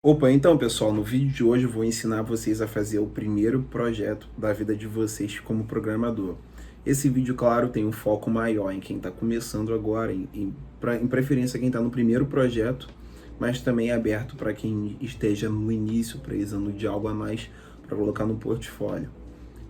Opa, então pessoal, no vídeo de hoje eu vou ensinar vocês a fazer o primeiro projeto da vida de vocês como programador. Esse vídeo, claro, tem um foco maior em quem está começando agora, em preferência quem está no primeiro projeto, mas também é aberto para quem esteja no início, precisando de algo a mais para colocar no portfólio.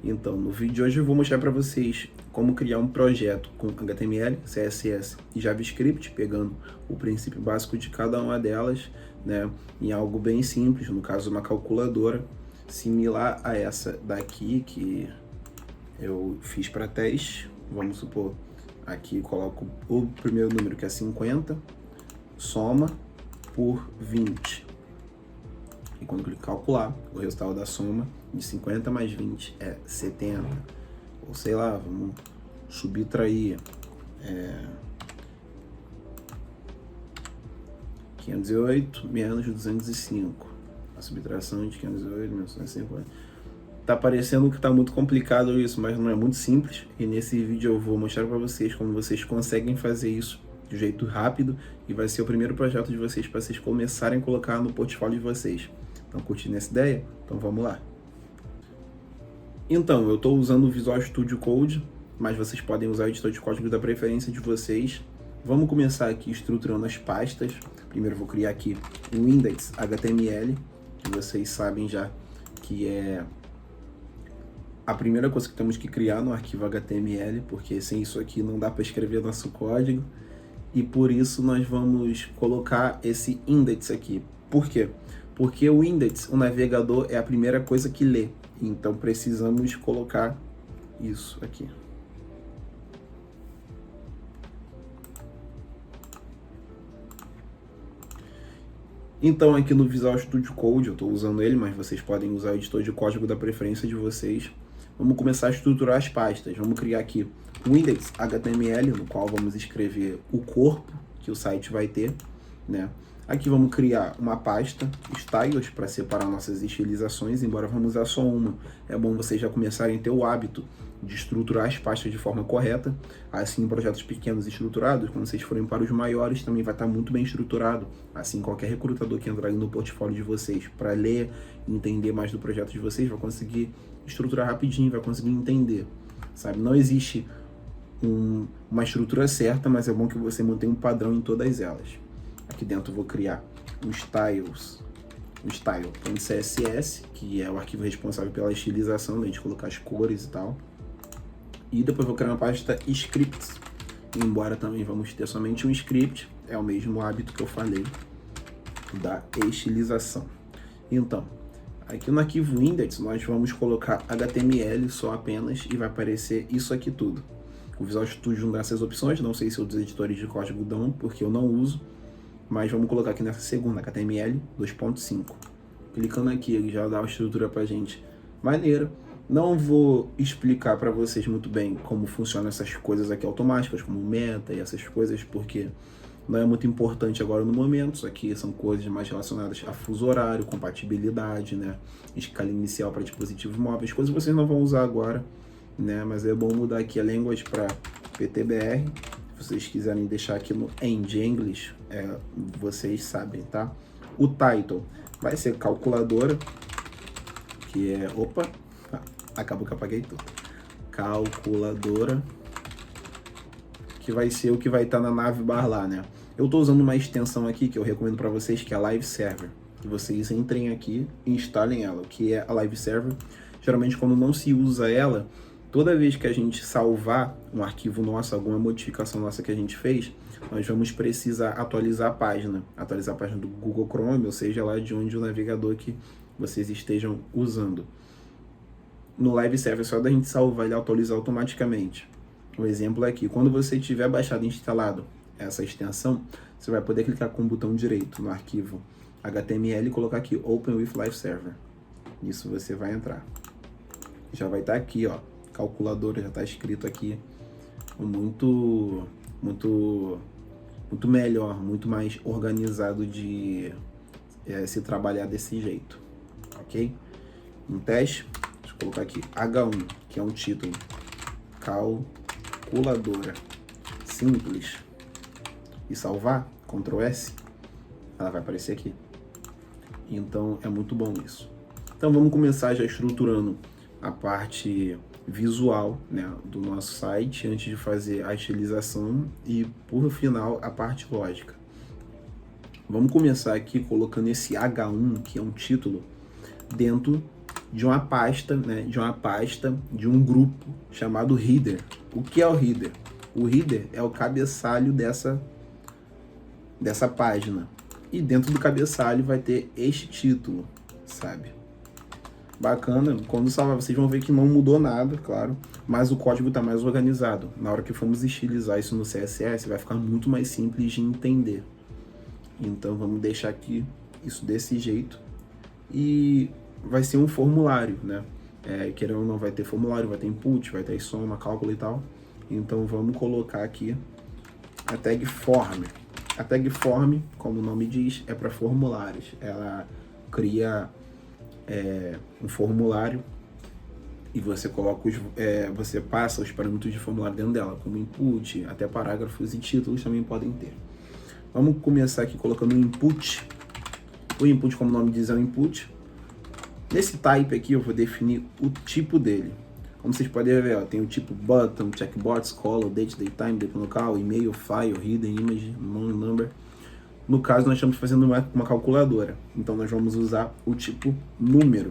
Então, no vídeo de hoje eu vou mostrar para vocês como criar um projeto com HTML, CSS e JavaScript, pegando o princípio básico de cada uma delas, né, em algo bem simples, no caso uma calculadora, similar a essa daqui que eu fiz para teste. Vamos supor, aqui coloco o primeiro número que é 50, soma por 20. E quando eu clico em calcular, o resultado da soma de 50 mais 20 é 70. Ou sei lá, vamos subtrair 508 menos 205. A subtração de 508 menos 250. Tá parecendo que tá muito complicado isso, mas não é muito simples. E nesse vídeo eu vou mostrar para vocês como vocês conseguem fazer isso de jeito rápido. E vai ser o primeiro projeto de vocês para vocês começarem a colocar no portfólio de vocês. Estão curtindo essa ideia? Então vamos lá. Então, eu estou usando o Visual Studio Code, mas vocês podem usar o editor de código da preferência de vocês. Vamos começar aqui estruturando as pastas. Primeiro eu vou criar aqui um index.html, que vocês sabem já que é a primeira coisa que temos que criar no arquivo HTML, porque sem isso aqui não dá para escrever nosso código. E por isso nós vamos colocar esse index aqui. Por quê? Porque o index, o navegador, é a primeira coisa que lê. Então precisamos colocar isso aqui. Então aqui no Visual Studio Code, eu estou usando ele, mas vocês podem usar o editor de código da preferência de vocês. Vamos começar a estruturar as pastas. Vamos criar aqui o index.html, no qual vamos escrever o corpo que o site vai ter, né? Aqui vamos criar uma pasta, styles, para separar nossas estilizações, embora vamos usar só uma. É bom vocês já começarem a ter o hábito de estruturar as pastas de forma correta. Assim, em projetos pequenos estruturados, quando vocês forem para os maiores, também vai estar muito bem estruturado. Assim, qualquer recrutador que entrar no portfólio de vocês para ler e entender mais do projeto de vocês, vai conseguir estruturar rapidinho, vai conseguir entender, sabe? Não existe uma estrutura certa, mas é bom que você mantenha um padrão em todas elas. Aqui dentro eu vou criar um style.css, que é o arquivo responsável pela estilização, da gente colocar as cores e tal. E depois vou criar uma pasta scripts, embora também vamos ter somente um script, é o mesmo hábito que eu falei da estilização. Então, aqui no arquivo index nós vamos colocar HTML só apenas e vai aparecer isso aqui tudo. O Visual Studio não dá essas opções, não sei se outros editores de código dão, porque eu não uso. Mas vamos colocar aqui nessa segunda, HTML 2.5. Clicando aqui, ele já dá uma estrutura pra gente maneira. Não vou explicar para vocês muito bem como funcionam essas coisas aqui automáticas, como meta e essas coisas, porque não é muito importante agora no momento. Isso aqui são coisas mais relacionadas a fuso horário, compatibilidade, né? Escala inicial para dispositivos móveis, coisas que vocês não vão usar agora, né? Mas é bom mudar aqui a language para PTBR. Se vocês quiserem deixar aqui no End English, vocês sabem, tá? O title vai ser calculadora, que é... Opa! Acabou que eu apaguei tudo. Calculadora, que vai ser o que vai estar na navbar lá, né? Eu estou usando uma extensão aqui que eu recomendo para vocês, que é a Live Server. Que vocês entrem aqui e instalem ela, que é a Live Server. Geralmente, quando não se usa ela, toda vez que a gente salvar um arquivo nosso, alguma modificação nossa que a gente fez, nós vamos precisar atualizar a página do Google Chrome, ou seja, lá de onde o navegador que vocês estejam usando. No Live Server, só da gente salvar, ele atualiza automaticamente. O exemplo é que quando você tiver baixado e instalado essa extensão, você vai poder clicar com o botão direito no arquivo HTML e colocar aqui Open with Live Server. Isso você vai entrar. Já vai estar aqui, ó. Calculadora já está escrito aqui, muito melhor, muito mais organizado de se trabalhar desse jeito, ok? Um teste, deixa eu colocar aqui H1, que é um título, calculadora simples, e salvar, Ctrl S, ela vai aparecer aqui. Então é muito bom isso. Então vamos começar já estruturando a parte visual, né, do nosso site antes de fazer a estilização e por final a parte lógica. Vamos começar aqui colocando esse H1, que é um título, dentro de uma pasta, né, de um grupo chamado header. O que é o header? O header é o cabeçalho dessa página. E dentro do cabeçalho vai ter este título, sabe? Bacana, quando salvar vocês vão ver que não mudou nada, claro, mas o código está mais organizado. Na hora que formos estilizar isso no CSS, vai ficar muito mais simples de entender. Então vamos deixar aqui isso desse jeito. E vai ser um formulário, né? Querendo ou não, vai ter formulário, vai ter input, vai ter soma, cálculo e tal. Então vamos colocar aqui a tag form. A tag form, como o nome diz, é para formulários. Ela cria um formulário e você coloca você passa os parâmetros de formulário dentro dela, como input, até parágrafos e títulos também podem ter. Vamos começar aqui colocando o input. O input, como o nome diz, é um input. Nesse type aqui eu vou definir o tipo dele. Como vocês podem ver, ó, tem o tipo button, checkbox, color, date, time, date local, e-mail, file, hidden image, number. No caso, nós estamos fazendo uma calculadora. Então, nós vamos usar o tipo número,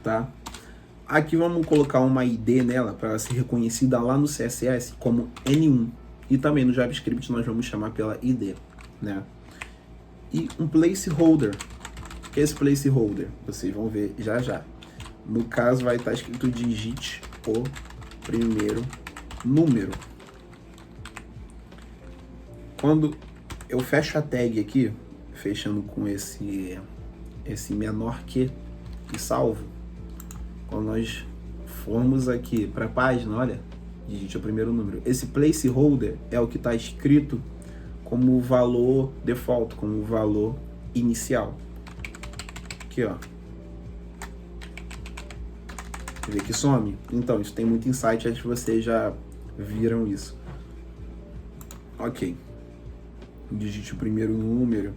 tá? Aqui vamos colocar uma ID nela para ela ser reconhecida lá no CSS como N1. E também no JavaScript nós vamos chamar pela ID, né? E um placeholder. O que é esse placeholder? Vocês vão ver já já. No caso, vai estar escrito digite o primeiro número. Quando eu fecho a tag aqui, fechando com esse menor que e salvo, quando nós formos aqui para a página, olha, digite o primeiro número. Esse placeholder é o que está escrito como valor default, como valor inicial. Aqui, ó. Vê que some? Então, isso tem muito insight, acho que vocês já viram isso. Ok. Digite o primeiro número,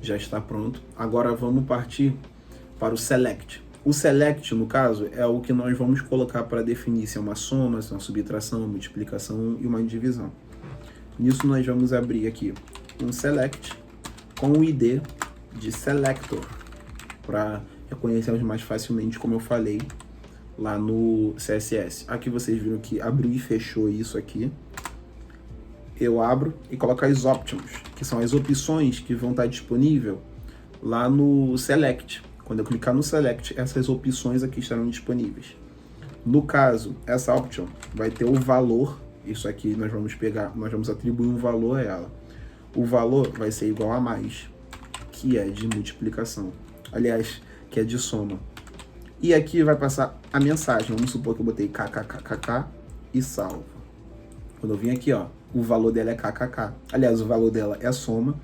já está pronto. Agora vamos partir para o select. O select, no caso, é o que nós vamos colocar para definir se é uma soma, se é uma subtração, uma multiplicação e uma divisão. Nisso nós vamos abrir aqui um select com o ID de selector, para reconhecermos mais facilmente, como eu falei lá no CSS. Aqui vocês viram que abriu e fechou isso aqui. Eu abro e coloco as options, que são as opções que vão estar disponíveis lá no select. Quando eu clicar no select, essas opções aqui estarão disponíveis. No caso, essa option vai ter o valor, isso aqui nós vamos pegar, nós vamos atribuir um valor a ela. O valor vai ser igual a mais, que é de multiplicação. Aliás, que é de soma. E aqui vai passar a mensagem. Vamos supor que eu botei kkkk e salvo. Quando eu vim aqui, ó, o valor dela é kkk. Aliás, o valor dela é soma,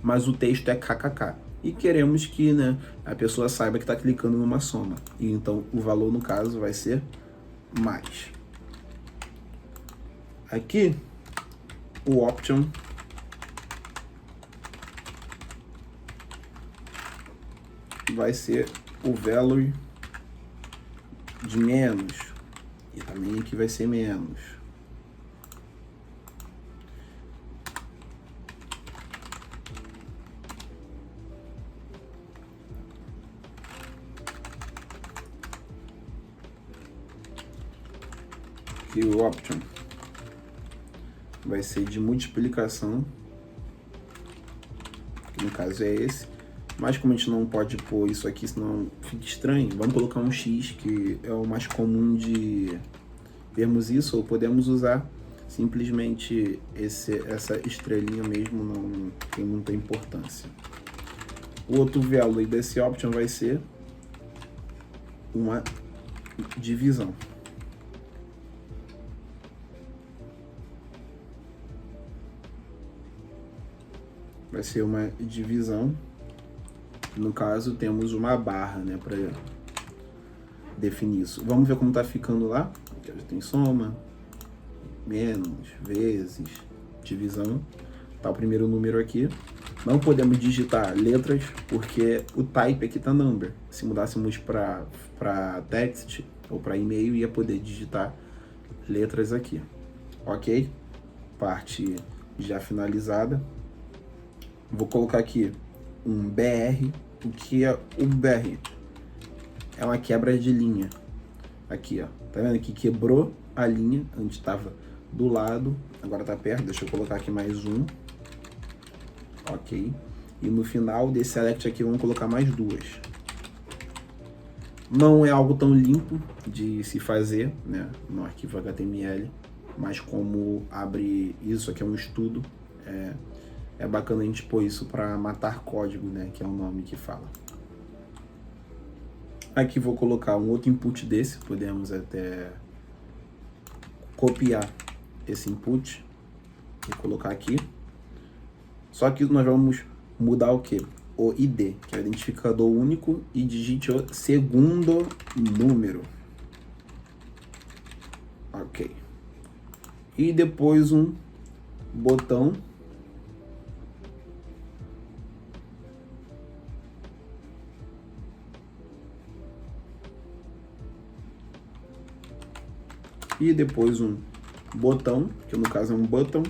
mas o texto é kkk. E queremos que, né, a pessoa saiba que está clicando numa soma. E então o valor, no caso, vai ser mais. Aqui, o option vai ser o value de menos. E também aqui vai ser menos. Aqui o option vai ser de multiplicação, que no caso é esse. Mas como a gente não pode pôr isso aqui, senão fica estranho, vamos colocar um X, que é o mais comum de vermos isso, ou podemos usar simplesmente essa estrelinha mesmo, não tem muita importância. O outro value desse option vai ser uma divisão. Vai ser uma divisão. No caso, temos uma barra, né, para definir isso. Vamos ver como tá ficando lá. Aqui já tem soma, menos, vezes, divisão. Tá o primeiro número aqui. Não podemos digitar letras, porque o type aqui tá number. Se mudássemos para text ou para e-mail, ia poder digitar letras aqui. Ok? Parte já finalizada. Vou colocar aqui um BR. O que é um BR? É uma quebra de linha. Aqui, ó. Tá vendo que quebrou a linha, antes estava do lado, agora tá perto. Deixa eu colocar aqui mais um. Ok. E no final desse select aqui, vamos colocar mais duas. Não é algo tão limpo de se fazer, né, no arquivo HTML, mas como abre isso aqui é um estudo, é bacana a gente pôr isso para matar código, né, que é o nome que fala. Aqui vou colocar um outro input desse, podemos até copiar esse input e colocar aqui. Só que nós vamos mudar o que? O ID, que é o identificador único, e digite o segundo número. Ok. E depois um botão que no caso é um button,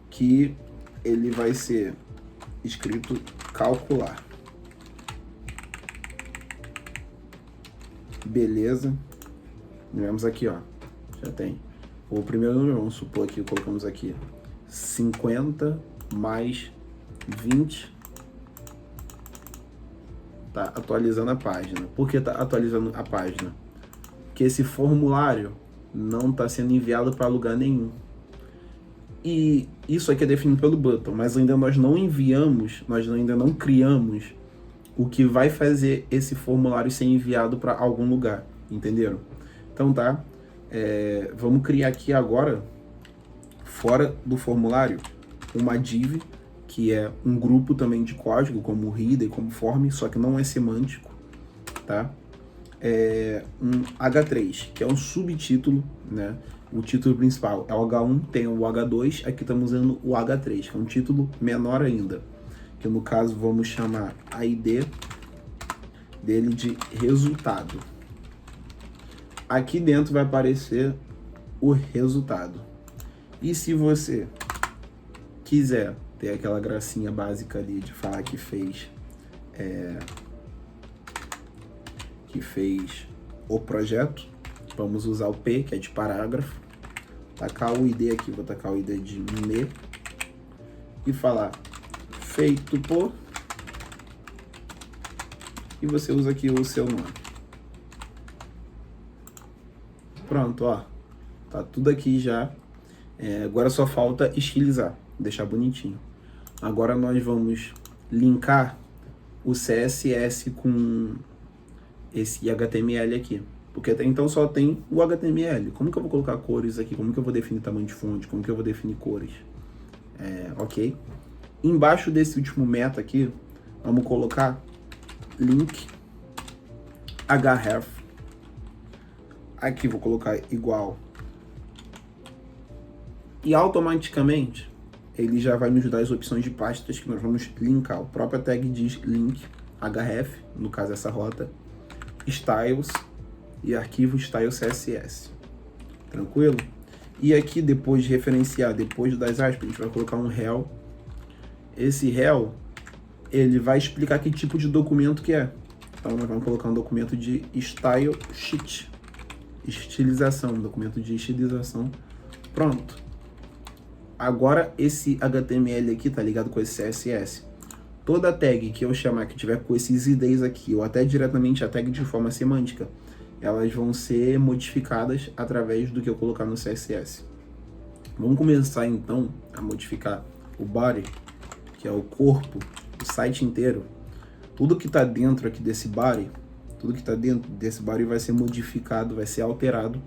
que ele vai ser escrito calcular. Beleza. Vemos aqui, ó. Já tem o primeiro número, vamos supor que colocamos aqui 50 mais 20. Tá atualizando a página. Por que tá atualizando a página? Porque esse formulário não está sendo enviado para lugar nenhum. E isso aqui é definido pelo button, mas ainda nós não enviamos, nós ainda não criamos o que vai fazer esse formulário ser enviado para algum lugar, entenderam? Então tá, vamos criar aqui agora, fora do formulário, uma div, que é um grupo também de código, como reader, como form, só que não é semântico, tá? Um H3, que é um subtítulo, né? O título principal é o H1, tem o H2, aqui estamos usando o H3, que é um título menor ainda, que no caso vamos chamar a ID dele de resultado. Aqui dentro vai aparecer o resultado. E se você quiser ter aquela gracinha básica ali de falar que fez o projeto, vamos usar o P, que é de parágrafo, tacar o ID aqui, vou tacar o ID de me, e falar feito por, e você usa aqui o seu nome. Pronto, ó, tá tudo aqui já. Agora só falta estilizar, deixar bonitinho. Agora nós vamos linkar o CSS com esse HTML aqui, porque até então só tem o HTML. Como que eu vou colocar cores aqui? Como que eu vou definir tamanho de fonte? Como que eu vou definir cores? Ok. Embaixo desse último meta aqui, vamos colocar link href. Aqui vou colocar igual. E automaticamente ele já vai nos dar as opções de pastas que nós vamos linkar. O próprio tag diz link href, no caso essa rota, styles e arquivo style CSS. Tranquilo? E aqui depois de referenciar, depois das aspas, a gente vai colocar um rel. Esse rel, ele vai explicar que tipo de documento que é. Então nós vamos colocar um documento de style sheet, estilização, documento de estilização. Pronto. Agora esse HTML aqui tá ligado com esse CSS. Toda tag que eu chamar que tiver com esses IDs aqui, ou até diretamente a tag de forma semântica, elas vão ser modificadas através do que eu colocar no CSS. Vamos começar então a modificar o body, que é o corpo, o site inteiro. Tudo que está dentro aqui desse body, vai ser modificado, vai ser alterado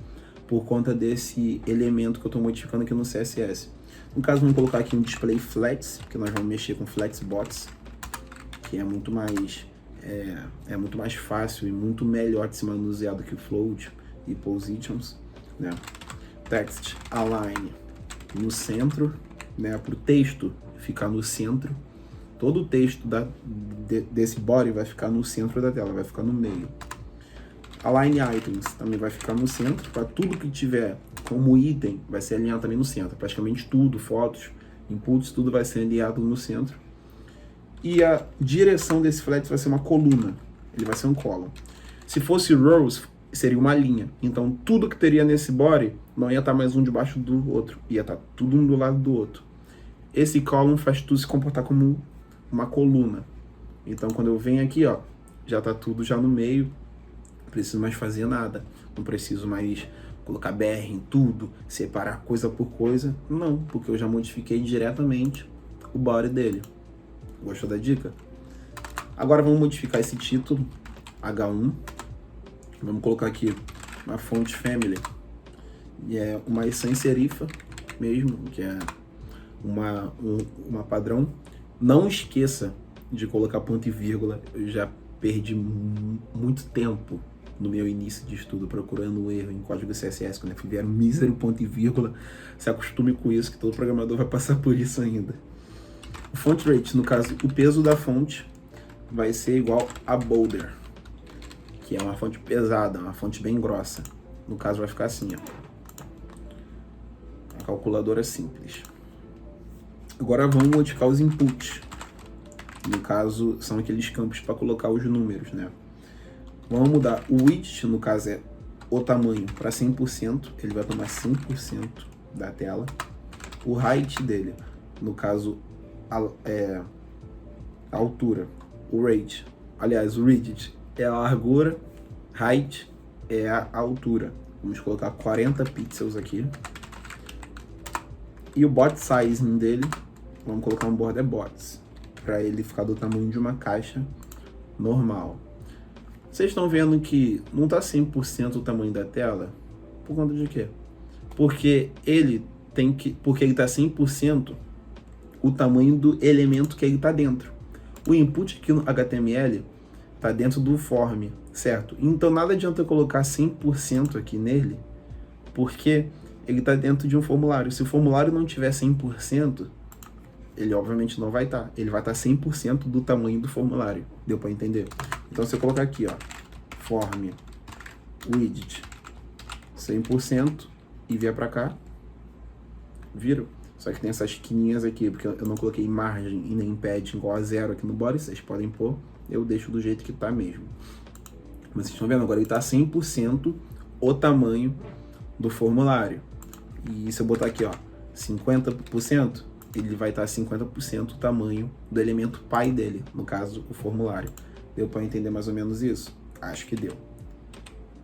por conta desse elemento que eu estou modificando aqui no CSS. No caso, vamos colocar aqui um display flats, que nós vamos mexer com flexbots, que é muito mais fácil e muito melhor de se manusear do que float e positions, né? Text align no centro, né? Para o texto ficar no centro. todo o texto desse body vai ficar no centro da tela, vai ficar no meio. Align Items também vai ficar no centro, para tudo que tiver como item vai ser alinhado também no centro. Praticamente tudo, fotos, inputs, tudo vai ser alinhado no centro. E a direção desse flex vai ser uma coluna, ele vai ser um column. Se fosse rows, seria uma linha. Então tudo que teria nesse body não ia estar mais um debaixo do outro, ia estar tudo um do lado do outro. Esse column faz tudo se comportar como uma coluna. Então quando eu venho aqui, ó, já está tudo já no meio. Não preciso mais fazer nada. Não preciso mais colocar BR em tudo, separar coisa por coisa. Não, porque eu já modifiquei diretamente o body dele. Gostou da dica? Agora vamos modificar esse título, H1. Vamos colocar aqui uma fonte family. E é uma sans serifa mesmo, que é uma padrão. Não esqueça de colocar ponto e vírgula. Eu já perdi muito tempo no meu início de estudo procurando o erro em código CSS, quando eu vier um mísero ponto e vírgula. Se acostume com isso, que todo programador vai passar por isso ainda. O font rate, no caso, o peso da fonte vai ser igual a Boulder, que é uma fonte pesada, uma fonte bem grossa. No caso vai ficar assim, ó. Uma calculadora simples. Agora vamos modificar os inputs. No caso, são aqueles campos para colocar os números, né? Vamos mudar o width, no caso é o tamanho, para 100%. Ele vai tomar 100% da tela. O height dele, no caso, a altura. O rate, aliás, o rigid é a largura, height é a altura. Vamos colocar 40 pixels aqui. E o bot sizing dele, vamos colocar um border box, para ele ficar do tamanho de uma caixa normal. Vocês estão vendo que não está 100% o tamanho da tela? Por conta de quê? Porque ele está 100% o tamanho do elemento que ele está dentro. O input aqui no HTML está dentro do form, certo? Então nada adianta eu colocar 100% aqui nele, porque ele está dentro de um formulário. Se o formulário não tiver 100%, ele obviamente não vai estar. Ele vai estar 100% do tamanho do formulário. Deu para entender? Então se eu colocar aqui, ó, form widget 100% e vier para cá, viram? Só que tem essas esquininhas aqui, porque eu não coloquei margem e nem padding igual a 0 aqui no body. Vocês podem pôr, eu deixo do jeito que tá mesmo. Mas vocês estão vendo agora, ele tá 100% o tamanho do formulário. E se eu botar aqui, ó, 50%, ele vai estar 50% o tamanho do elemento pai dele, no caso, o formulário. Deu para entender mais ou menos isso? Acho que deu.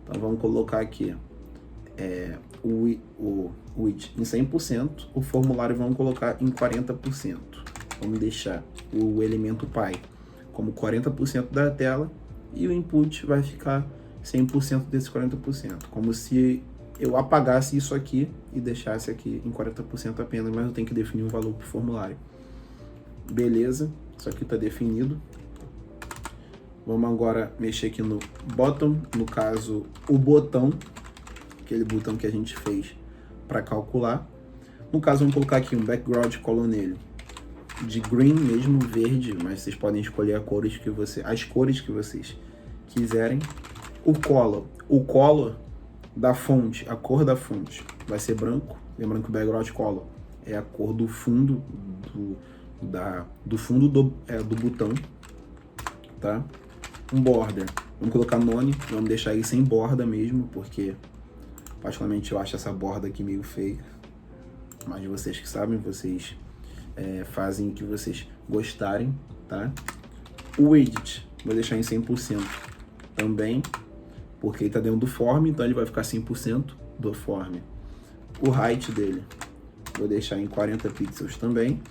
Então vamos colocar aqui o width em 100%, o formulário vamos colocar em 40%. Vamos deixar o elemento pai como 40% da tela e o input vai ficar 100% desse 40%. Como se eu apagasse isso aqui e deixasse aqui em 40% apenas, mas eu tenho que definir um valor para o formulário. Beleza, isso aqui está definido. Vamos agora mexer aqui no bottom, no caso o botão, aquele botão que a gente fez para calcular. No caso vamos colocar aqui um background color nele, de green mesmo, verde, mas vocês podem escolher as cores que vocês quiserem. O color da fonte, a cor da fonte vai ser branco. Lembrando que o background color é a cor do fundo do fundo do botão, tá? Um border, vamos colocar none, vamos deixar ele sem borda mesmo, porque particularmente eu acho essa borda aqui meio feia, mas vocês que sabem, vocês fazem o que vocês gostarem, tá? O widget, vou deixar em 100% também, porque ele tá dentro do form, então ele vai ficar 100% do form. O height dele, vou deixar em 40 pixels também.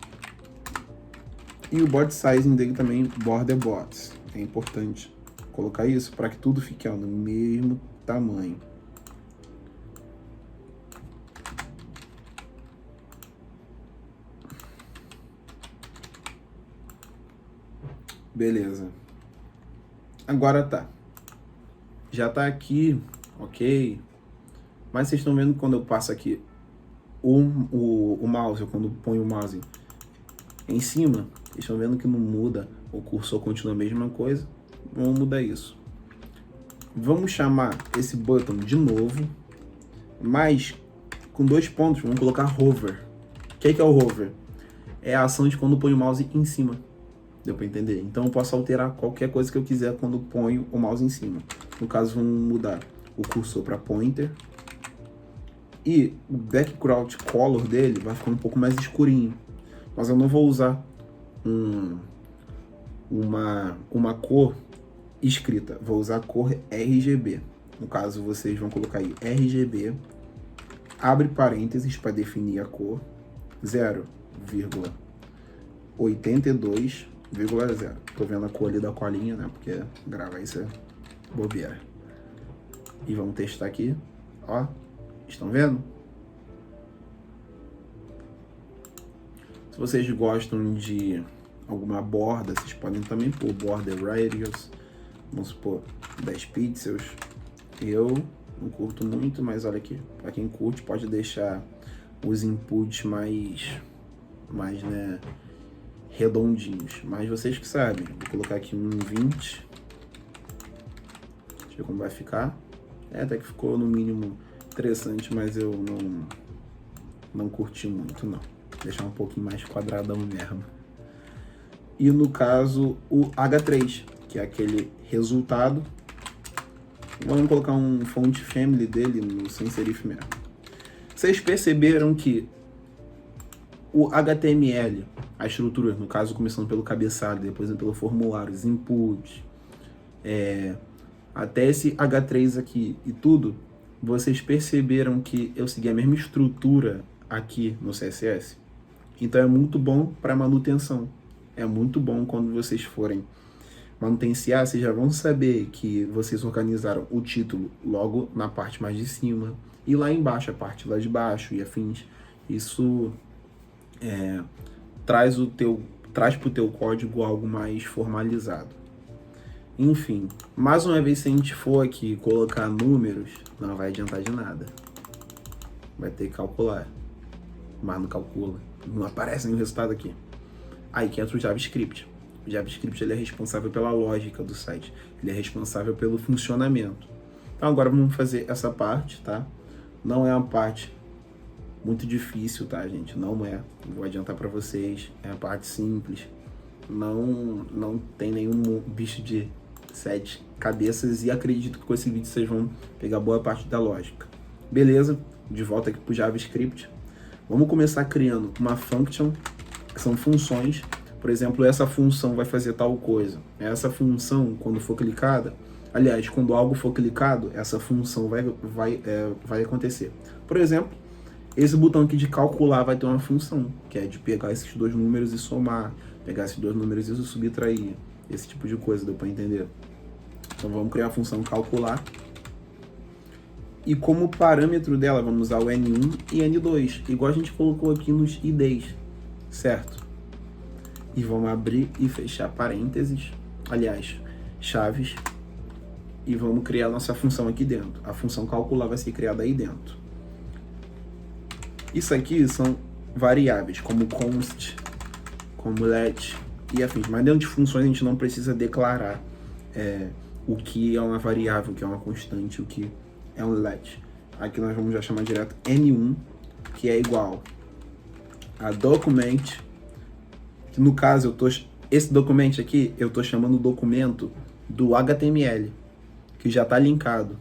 E o body sizing dele também, border box. É importante colocar isso para que tudo fique no mesmo tamanho. Beleza. Agora tá. Já tá aqui, ok. Mas vocês estão vendo que quando eu passo aqui o mouse, ou quando ponho o mouse em cima, Vocês estão vendo que não muda, o cursor continua a mesma coisa. Vamos mudar isso. Vamos chamar esse button de novo, mas com 2 pontos, vamos colocar hover. O que é o hover? É a ação de quando põe o mouse em cima. Deu para entender? Então eu posso alterar qualquer coisa que eu quiser quando ponho o mouse em cima. No caso, vamos mudar o cursor para pointer. E o background color dele vai ficar um pouco mais escurinho. Mas eu não vou usar uma cor escrita. Vou usar a cor RGB. No caso, vocês vão colocar aí RGB, abre parênteses para definir a cor, 0,82,0. Tô vendo a cor ali da colinha, né? Porque gravar isso é bobeira. E vamos testar aqui. Ó, estão vendo? Se vocês gostam de alguma borda, vocês podem também pôr border radius. Vamos supor 10 pixels. Eu não curto muito, mas olha aqui. Para quem curte, pode deixar os inputs mais né, redondinhos. Mas vocês que sabem. Vou colocar aqui um 20. Deixa eu ver como vai ficar. Até que ficou no mínimo interessante, mas eu não curti muito, não. Vou deixar um pouquinho mais quadradão mesmo. E no caso, o H3, que é aquele resultado. Vamos colocar um font family dele no sans serif mesmo. Vocês perceberam que o HTML, a estrutura, no caso começando pelo cabeçalho, depois pelo formulário, os inputs, até esse H3 aqui e tudo, vocês perceberam que eu segui a mesma estrutura aqui no CSS? Então é muito bom para manutenção. É muito bom quando vocês forem manutenciar, vocês já vão saber que vocês organizaram o título logo na parte mais de cima e lá embaixo, a parte lá de baixo e afins. Isso traz para o teu código algo mais formalizado. Enfim, mais uma vez, se a gente for aqui colocar números, não vai adiantar de nada. Vai ter que calcular, mas não calcula, não aparece nenhum resultado aqui. Aí que entra o JavaScript. O JavaScript ele é responsável pela lógica do site, ele é responsável pelo funcionamento. Então agora vamos fazer essa parte, tá? Não é uma parte muito difícil, tá, gente? Não é. Vou adiantar para vocês. É a parte simples. Não tem nenhum bicho de 7 cabeças e acredito que com esse vídeo vocês vão pegar boa parte da lógica. Beleza? De volta aqui pro JavaScript. Vamos começar criando uma function, que são funções. Por exemplo, essa função vai fazer tal coisa. Essa função, quando for clicada, aliás, quando algo for clicado, essa função vai acontecer. Por exemplo, esse botão aqui de calcular vai ter uma função, que é de pegar esses 2 números e somar, pegar esses 2 números e subtrair, esse tipo de coisa, deu para entender? Então vamos criar a função calcular. E como parâmetro dela, vamos usar o N1 e N2, igual a gente colocou aqui nos IDs, certo? E vamos abrir e fechar parênteses, aliás, chaves, e vamos criar a nossa função aqui dentro. A função calcular vai ser criada aí dentro. Isso aqui são variáveis, como const, como let e afins. Mas dentro de funções a gente não precisa declarar o que é uma variável, o que é uma constante, o que é um let. Aqui nós vamos já chamar direto N1, que é igual a document. No caso, esse documento aqui, eu estou chamando o documento do HTML, que já está linkado.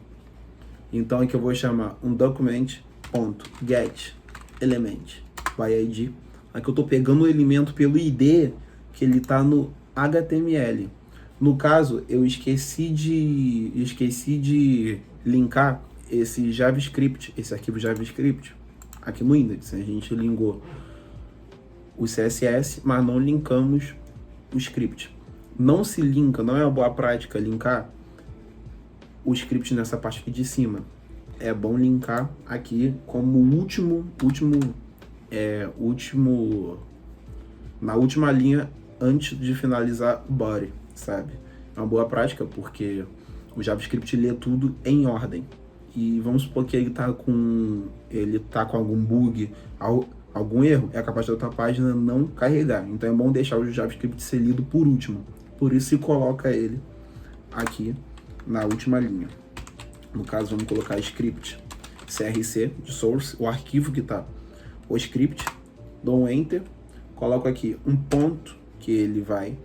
Então aqui eu vou chamar um document.getElement by ID. Aqui eu estou pegando o elemento pelo ID que ele está no HTML. No caso, eu esqueci de linkar esse JavaScript, esse arquivo JavaScript, aqui no index. A gente linkou o CSS, mas não linkamos o script. Não se linka, não é uma boa prática linkar o script nessa parte aqui de cima. É bom linkar aqui como na última linha antes de finalizar o body, sabe? É uma boa prática porque o JavaScript lê tudo em ordem. E vamos supor que ele tá com algum bug, algum erro, é capaz da tua página não carregar. Então é bom deixar o JavaScript ser lido por último. Por isso se coloca ele aqui na última linha. No caso, vamos colocar script CRC de source, o arquivo que está o script, dou um enter, coloco aqui um ponto que ele vai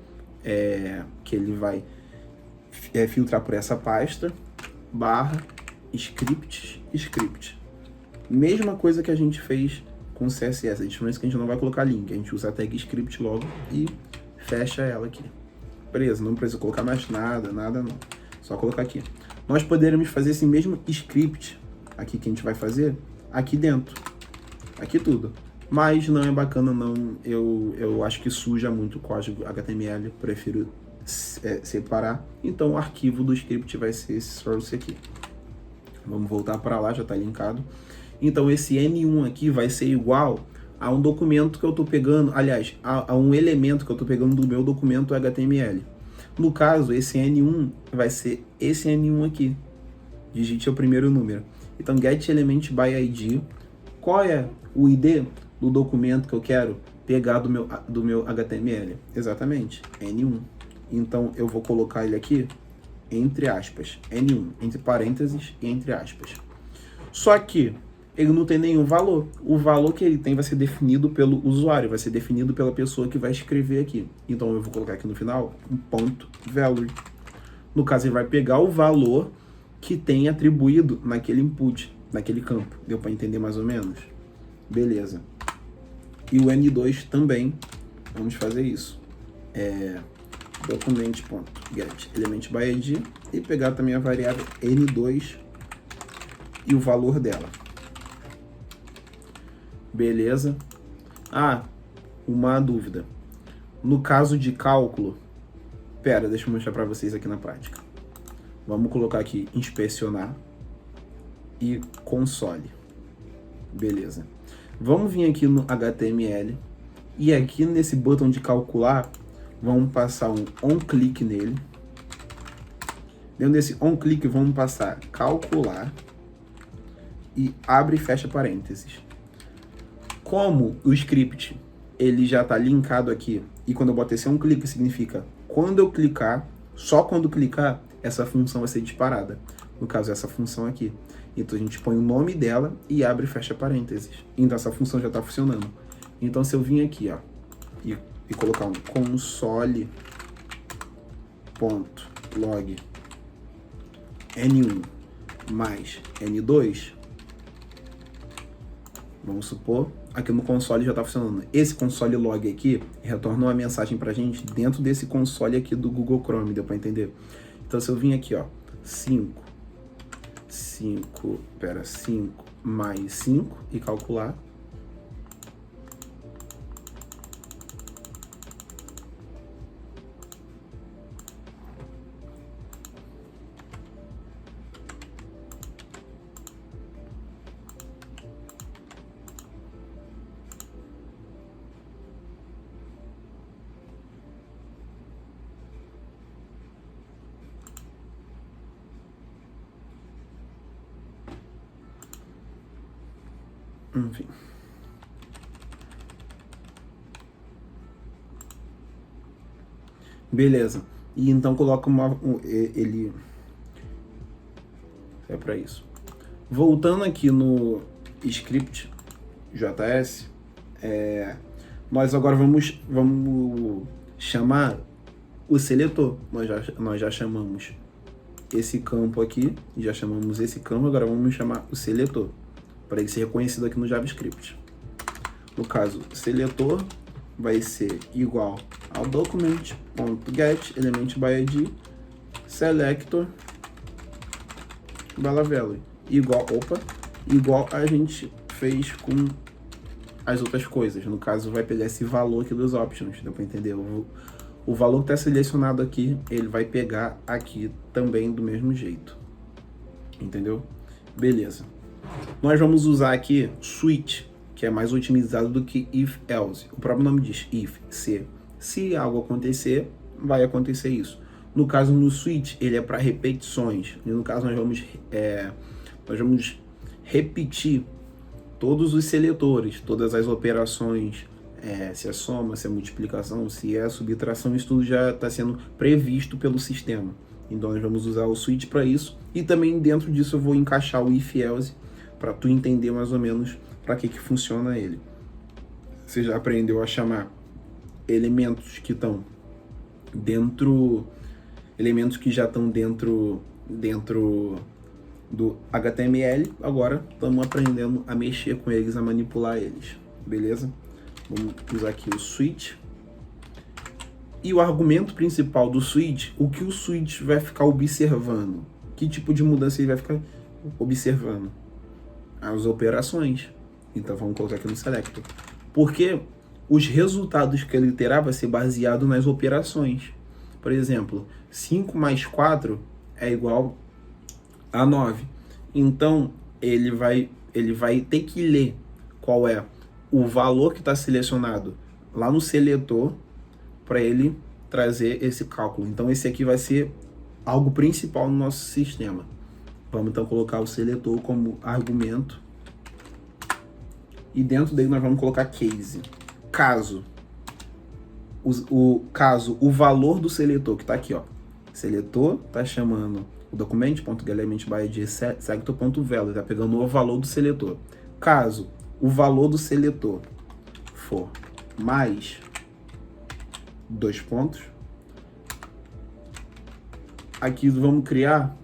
filtrar por essa pasta, barra script. Mesma coisa que a gente fez com CSS, a diferença é que a gente não vai colocar link, a gente usa a tag script logo e fecha ela aqui. Beleza, não precisa colocar mais nada não, só colocar aqui. Nós poderíamos fazer esse mesmo script aqui que a gente vai fazer aqui dentro, aqui tudo. Mas não é bacana não, eu acho que suja muito o código HTML, prefiro separar. Então o arquivo do script vai ser esse source aqui. Vamos voltar para lá, já está linkado. Então esse N1 aqui vai ser igual a um documento que eu estou pegando, aliás, a um elemento que eu estou pegando do meu documento HTML. No caso, esse N1 vai ser esse N1 aqui. Digite o primeiro número. Então getElementById, qual é o ID do documento que eu quero pegar do meu HTML? Exatamente, N1. Então eu vou colocar ele aqui entre aspas, N1, entre parênteses e entre aspas. Só que ele não tem nenhum valor. O valor que ele tem vai ser definido pelo usuário, vai ser definido pela pessoa que vai escrever aqui. Então eu vou colocar aqui no final um ponto value. No caso, ele vai pegar o valor que tem atribuído naquele input, naquele campo. Deu para entender mais ou menos? Beleza. E o N2 também, vamos fazer isso. Document.getElementById e pegar também a variável N2 e o valor dela. Beleza. Uma dúvida. No caso de cálculo, deixa eu mostrar para vocês aqui na prática. Vamos colocar aqui inspecionar e console. Beleza. Vamos vir aqui no HTML e aqui nesse botão de calcular, vamos passar um on-click nele. Dentro desse on-click, vamos passar calcular e abre e fecha parênteses. Como o script ele já está linkado aqui e quando eu boto esse on-click significa quando eu clicar, só quando clicar, essa função vai ser disparada. No caso, essa função aqui. Então a gente põe o nome dela e abre e fecha parênteses. Então essa função já está funcionando. Então se eu vim aqui, ó, e colocar um console.log N1 mais N2, vamos supor, aqui no console já está funcionando. Esse console log aqui retorna uma mensagem para a gente dentro desse console aqui do Google Chrome, deu para entender? Então se eu vim aqui, ó, 5 mais 5 e calcular, enfim. Beleza. E então coloca ele é para isso. Voltando aqui no script JS, nós agora vamos chamar o seletor. Nós já chamamos esse campo aqui, já chamamos esse campo, agora vamos chamar o seletor, para ele ser reconhecido aqui no JavaScript. No caso, seletor vai ser igual ao document.getElementById selector /value igual a gente fez com as outras coisas. No caso, vai pegar esse valor aqui dos options, deu para entender? O valor que está selecionado aqui, ele vai pegar aqui também do mesmo jeito. Entendeu? Beleza. Nós vamos usar aqui switch, que é mais otimizado do que if else. O próprio nome diz if, se algo acontecer, vai acontecer isso. No caso, no switch, ele é para repetições. E no caso, nós vamos repetir todos os seletores, todas as operações, se é soma, se é multiplicação, se é subtração, isso tudo já está sendo previsto pelo sistema. Então nós vamos usar o switch para isso, e também dentro disso eu vou encaixar o if else para tu entender mais ou menos para que funciona ele. Você já aprendeu a chamar elementos que estão dentro, elementos que já estão dentro do HTML, agora estamos aprendendo a mexer com eles, a manipular eles, beleza? Vamos usar aqui o switch. E o argumento principal do switch, o que o switch vai ficar observando? Que tipo de mudança ele vai ficar observando? As operações. Então vamos colocar aqui no selector. Porque os resultados que ele terá vai ser baseado nas operações. Por exemplo, 5 mais 4 é igual a 9. Então ele vai ter que ler qual é o valor que está selecionado lá no seletor para ele trazer esse cálculo. Então esse aqui vai ser algo principal no nosso sistema. Vamos então colocar o seletor como argumento. E dentro dele nós vamos colocar case. Caso o valor do seletor, que está aqui, ó. Seletor está chamando o document.getElementById selector.value, está pegando o valor do seletor. Caso o valor do seletor for mais 2 pontos, aqui vamos criar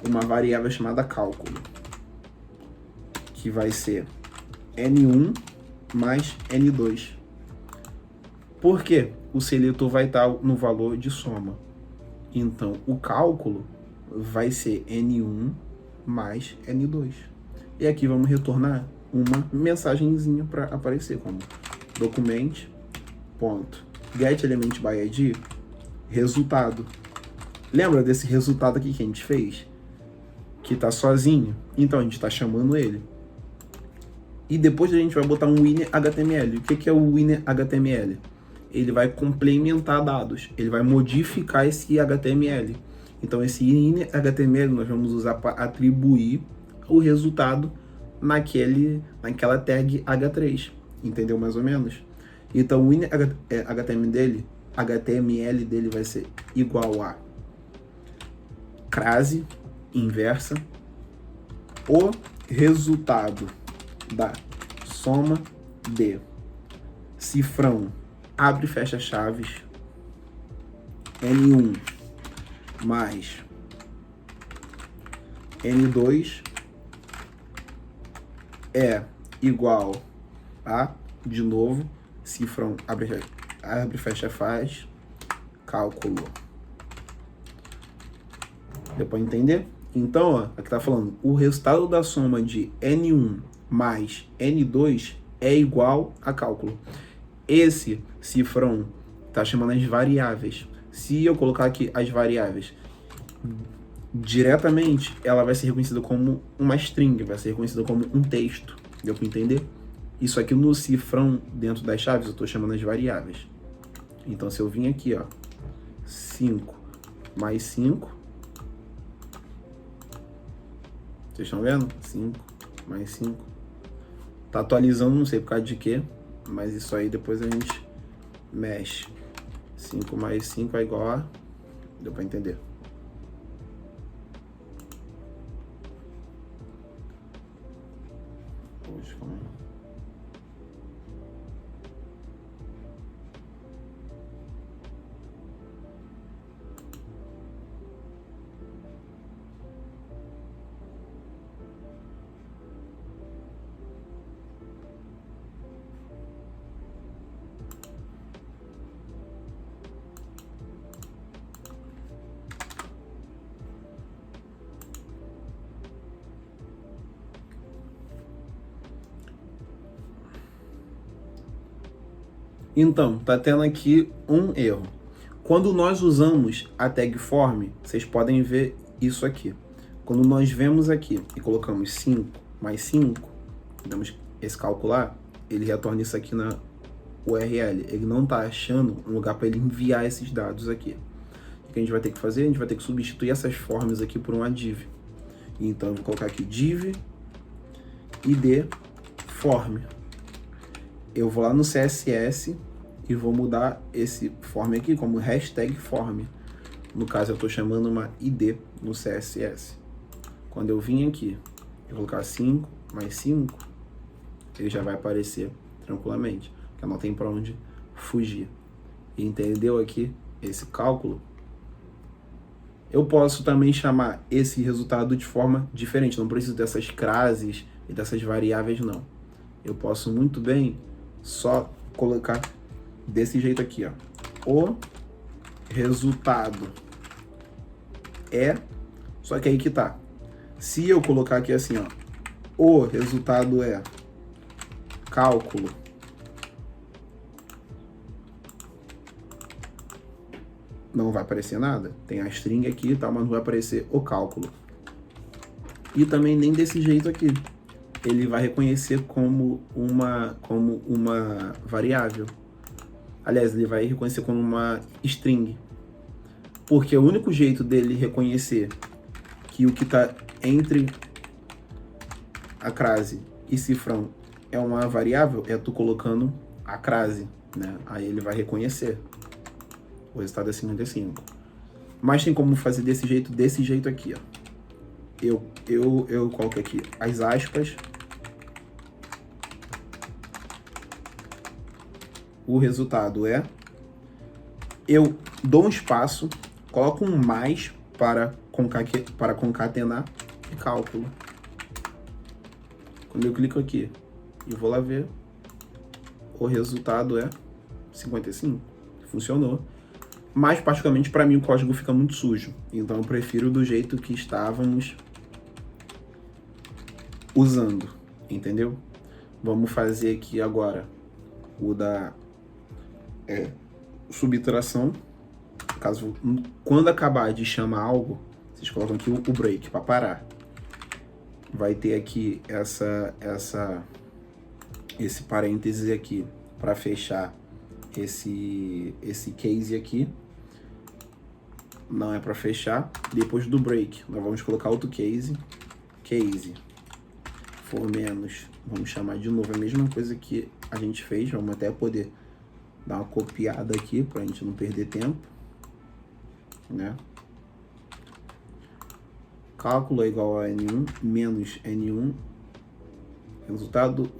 uma variável chamada cálculo, que vai ser N1 mais N2. Por quê? O seletor vai estar no valor de soma. Então, o cálculo vai ser N1 mais N2. E aqui vamos retornar uma mensagenzinha para aparecer como document.getElementById resultado. Lembra desse resultado aqui que a gente fez? Que está sozinho? Então, a gente está chamando ele. E depois a gente vai botar um inner.html. O que é o inner.html? Ele vai complementar dados, ele vai modificar esse HTML. Então esse inner.html nós vamos usar para atribuir o resultado naquela tag h3. Entendeu mais ou menos? Então o inner.html dele vai ser igual a crase inversa, o resultado da soma de cifrão abre e fecha chaves N1 mais N2 é igual a, de novo, cifrão abre e fecha faz, cálculo. Deu para entender? Então, ó, aqui tá falando, o resultado da soma de N1 mais N2 é igual a cálculo. Esse cifrão está chamando as variáveis. Se eu colocar aqui as variáveis diretamente, ela vai ser reconhecida como uma string, vai ser reconhecida como um texto. Deu para entender? Isso aqui no cifrão, dentro das chaves, eu estou chamando as variáveis. Então, se eu vim aqui, ó, 5 mais 5, vocês estão vendo? 5 mais 5. Tá atualizando, não sei por causa de quê. Mas isso aí depois a gente mexe. 5 mais 5 é igual a... Deu para entender? Poxa, como é? Então, tá tendo aqui um erro. Quando nós usamos a tag form, vocês podem ver isso aqui. Quando nós vemos aqui e colocamos 5 mais 5, damos esse calcular, ele retorna isso aqui na URL. Ele não está achando um lugar para ele enviar esses dados aqui. O que a gente vai ter que fazer? A gente vai ter que substituir essas formas aqui por uma div. Então, eu vou colocar aqui div id form. Eu vou lá no CSS e vou mudar esse form aqui como hashtag form. No caso, eu estou chamando uma id no CSS. Quando eu vim aqui e colocar 5 mais 5, ele já vai aparecer tranquilamente, porque não tem para onde fugir. Entendeu aqui esse cálculo? Eu posso também chamar esse resultado de forma diferente, não preciso dessas crases e dessas variáveis, não. Eu posso muito bem só colocar desse jeito aqui, ó. O resultado é... Só que aí que tá. Se eu colocar aqui assim, ó, o resultado é cálculo, não vai aparecer nada. Tem a string aqui, tá, mas não vai aparecer o cálculo. E também nem desse jeito aqui. Ele vai reconhecer como uma variável. Aliás, ele vai reconhecer como uma string. Porque o único jeito dele reconhecer que o que está entre a crase e cifrão é uma variável é tu colocando a crase, né? Aí ele vai reconhecer. O resultado é 55. Mas tem como fazer desse jeito aqui, ó. Eu coloco aqui as aspas. O resultado é... Eu dou um espaço, coloco um mais para concatenar e cálculo. Quando eu clico aqui e vou lá ver, o resultado é 55. Funcionou. Mas, particularmente, para mim, o código fica muito sujo. Então, eu prefiro do jeito que estávamos usando. Entendeu? Vamos fazer aqui agora o da subtração. Caso, quando acabar de chamar algo, vocês colocam aqui o break para parar. Vai ter aqui esse parênteses aqui para fechar esse case aqui. Não é para fechar. Depois do break, nós vamos colocar outro case. Case for menos. Vamos chamar de novo a mesma coisa que a gente fez. Vamos até poder dar uma copiada aqui para a gente não perder tempo, né? Cálculo é igual a N1 menos N1.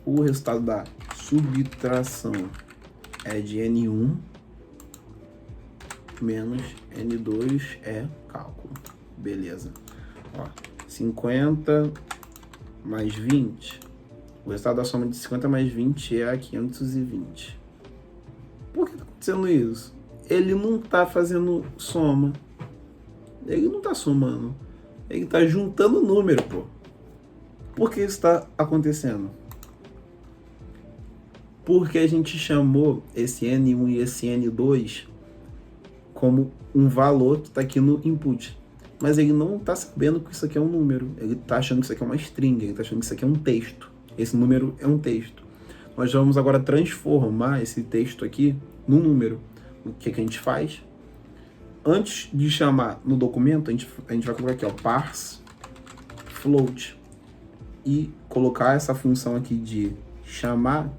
O resultado da subtração é de N1 menos N2 é cálculo. Beleza. Ó, 50 mais 20. O resultado da soma de 50 mais 20 é 520. Por que tá acontecendo isso? Ele não tá fazendo soma. Ele não tá somando. Ele tá juntando número, pô. Por que isso tá acontecendo? Porque a gente chamou esse N1 e esse N2 como um valor que tá aqui no input. Mas ele não tá sabendo que isso aqui é um número. Ele tá achando que isso aqui é uma string. Ele tá achando que isso aqui é um texto. Esse número é um texto. Nós vamos agora transformar esse texto aqui num número. O que a gente faz? Antes de chamar no documento, a gente vai colocar aqui, ó, parse float, e colocar essa função aqui de chamar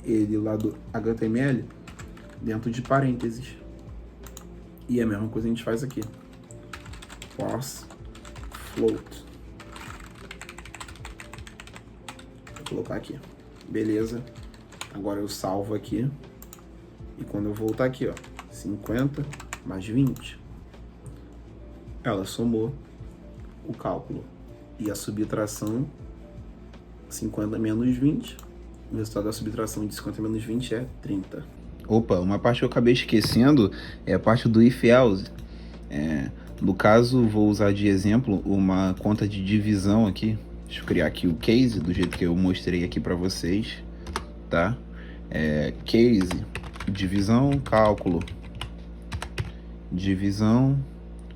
ele lá do HTML dentro de parênteses. E a mesma coisa a gente faz aqui. Parse float. Vou colocar aqui. Beleza. Agora eu salvo aqui. E quando eu voltar aqui, ó, 50 mais 20, ela somou o cálculo. E a subtração, 50 menos 20, o resultado da subtração de 50 menos 20 é 30. Opa, uma parte que eu acabei esquecendo é a parte do if else. No caso, vou usar de exemplo uma conta de divisão aqui. Deixa eu criar aqui o case, do jeito que eu mostrei aqui para vocês, tá? Case, divisão, cálculo. Divisão,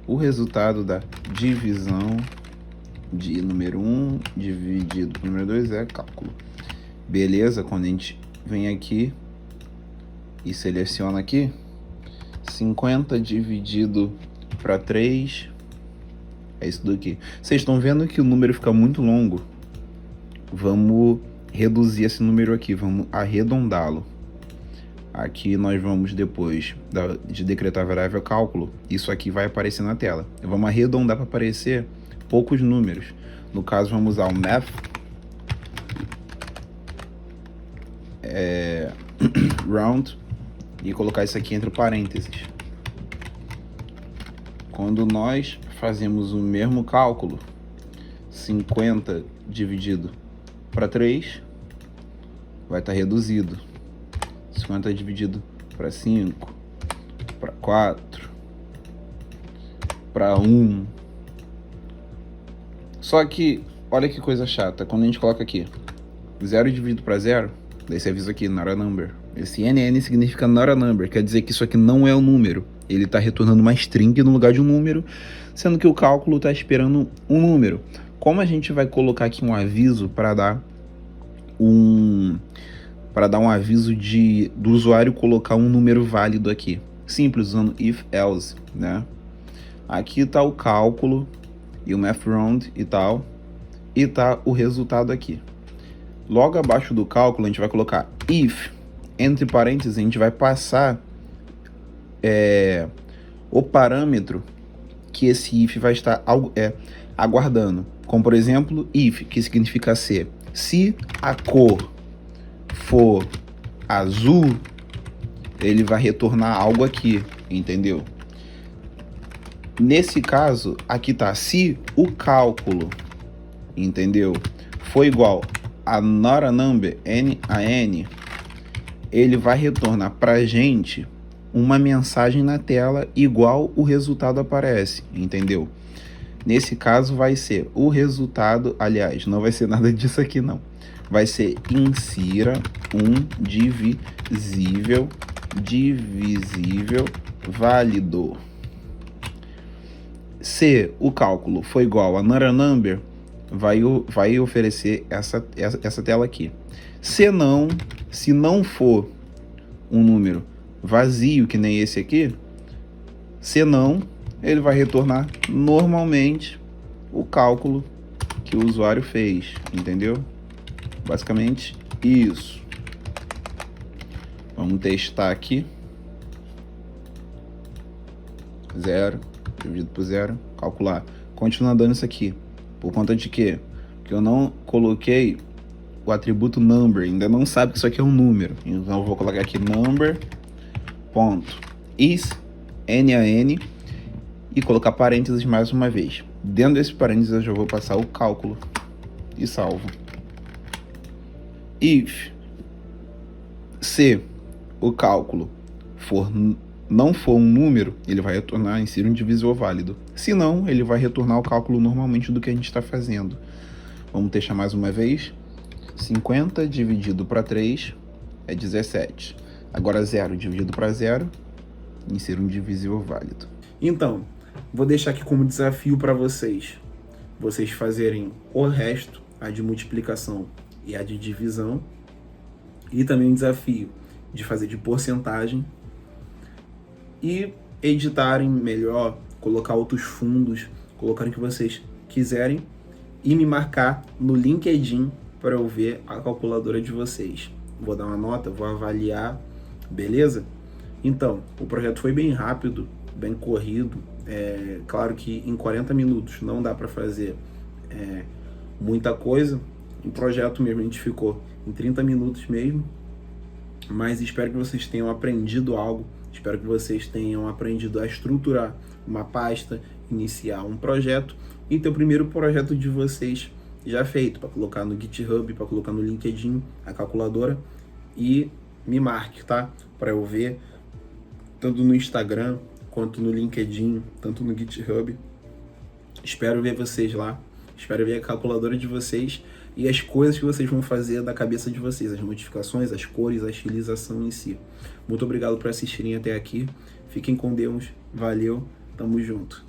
o resultado da divisão de número 1 dividido por número 2 é cálculo. Beleza, quando a gente vem aqui e seleciona aqui, 50 dividido para 3 é isso daqui. Vocês estão vendo que o número fica muito longo, vamos reduzir esse número aqui, vamos arredondá-lo. Aqui nós vamos, depois de decretar a variável cálculo, isso aqui vai aparecer na tela. Vamos arredondar para aparecer poucos números. No caso, vamos usar o math round e colocar isso aqui entre parênteses. Quando nós fazemos o mesmo cálculo, 50 dividido para 3 vai estar reduzido. 50 dividido para 5, para 4, para 1. Só que, olha que coisa chata, quando a gente coloca aqui 0 dividido para 0, daí você avisa aqui, not a number. Esse NN significa not a number, quer dizer que isso aqui não é um número. Ele está retornando uma string no lugar de um número, sendo que o cálculo está esperando um número. Como a gente vai colocar aqui um aviso para dar um aviso do usuário colocar um número válido aqui? Simples, usando if else, né? Aqui está o cálculo e o math round e tal, e tá o resultado aqui. Logo abaixo do cálculo a gente vai colocar if, entre parênteses a gente vai passar o parâmetro que esse if vai estar aguardando. Como por exemplo, if, que significa ser. Se a cor for azul, ele vai retornar algo aqui, entendeu? Nesse caso, aqui tá, se o cálculo, entendeu, for igual a not a number, NaN, ele vai retornar pra gente uma mensagem na tela igual o resultado aparece, entendeu? Nesse caso vai ser o resultado, aliás, não vai ser nada disso aqui não. Vai ser insira um divisível válido. Se o cálculo for igual a not a number, vai oferecer essa tela aqui. Se não for um número vazio, que nem esse aqui, senão ele vai retornar normalmente o cálculo que o usuário fez, entendeu? Basicamente isso. Vamos testar aqui. 0 dividido por 0, calcular. Continua dando isso aqui. Por conta de quê? Porque eu não coloquei o atributo number, ainda não sabe que isso aqui é um número. Então eu vou colocar aqui number ponto is NaN e colocar parênteses mais uma vez. Dentro desse parênteses eu já vou passar o cálculo e salvo. If se o cálculo não for um número, ele vai retornar insira um divisor válido. Se não, ele vai retornar o cálculo normalmente do que a gente está fazendo. Vamos testar mais uma vez. 50 dividido para 3 é 17. Agora 0 dividido para 0, insira um divisor válido. Então, vou deixar aqui como desafio para vocês fazerem o resto, a de multiplicação e a de divisão, e também um desafio de fazer de porcentagem e editarem melhor, colocar outros fundos, colocarem o que vocês quiserem e me marcar no LinkedIn para eu ver a calculadora de vocês. Vou dar uma nota, vou avaliar, beleza? Então, o projeto foi bem rápido, bem corrido. Claro que em 40 minutos não dá para fazer muita coisa. Em projeto mesmo a gente ficou em 30 minutos mesmo, mas espero que vocês tenham aprendido algo. Espero que vocês tenham aprendido a estruturar uma pasta, iniciar um projeto e ter o primeiro projeto de vocês já feito, para colocar no GitHub, para colocar no LinkedIn, a calculadora, e me marque, tá? Para eu ver, tanto no Instagram, quanto no LinkedIn, tanto no GitHub. Espero ver vocês lá, espero ver a calculadora de vocês e as coisas que vocês vão fazer da cabeça de vocês, as modificações, as cores, a estilização em si. Muito obrigado por assistirem até aqui. Fiquem com Deus. Valeu. Tamo junto.